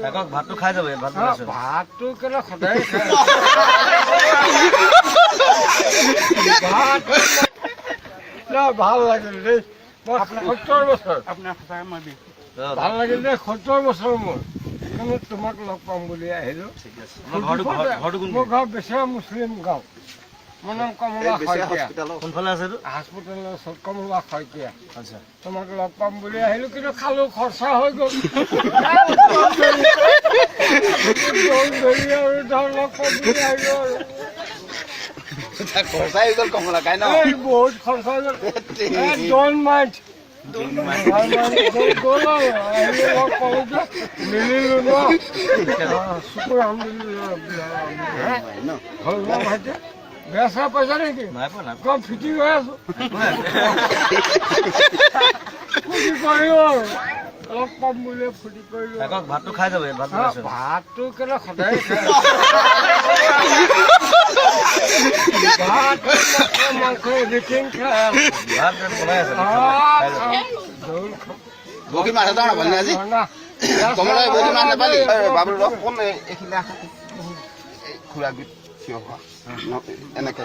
একক ভাতটো খাই যাব ভাত বনাইছো ভাতটো কেলে সদায় খাই ভাত ভাল লাগিল দেই মই 70 বছৰ আপোনাৰ সঁচাই মই ভাল লাগিল দেই 70 বছৰ মোৰ কিন্তু তোমাক লগ পাম বুলি আহিলো ঠিক আছে মোৰ ঘৰ বেছিয়া মুছলিম গাঁও মোৰ নাম কমলা শইকীয়া কোনফালে আছে হাস্পতালৰ ওচৰত কমলা শইকীয়া আচ্ছা তোমাক লগ পাম বুলি আহিলো কিন্তু খালো খৰচা হৈ গ'ল আৰু ধৰ লগ পাম বুলি আহিলো খৰচাই হৈ গ'ল কমলা খাই ন বহুত খৰচা হৈ গ'ল ডোন্ট মাইণ্ড গ'ল আৰু আহিলো লগ পালো যে মিলিলো ন শুকুৰ আলহামদুলিল্লাহ ভাইটি বেয়া চেয়া পাইছা নেকি নাই পোৱা নাই কম ফিটিং হৈ আছো ফুটি কৰিলো আৰু লগ পাম বুলি ফুটি কৰিলো একক ভাতটো খাই যাব ভাত বনাইছো ভাতটো কেলে সদায় খাই ভাত মাংস এভৰিথিং খাই ভাত বনাই আছে জোল খাম বকি মাছ এটা নাপালি আজি কমলা বকি মাছ নাপালি বাবুল ৰখ কম এইখিনি খুৰা গীত থিয় হোৱা এনেকে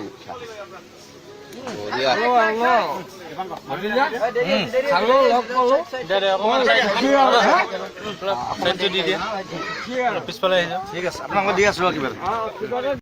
খালো লগ পালো পিছফালে আহি যাওক ঠিক আছে আপোনাক মই দি আছো কিবা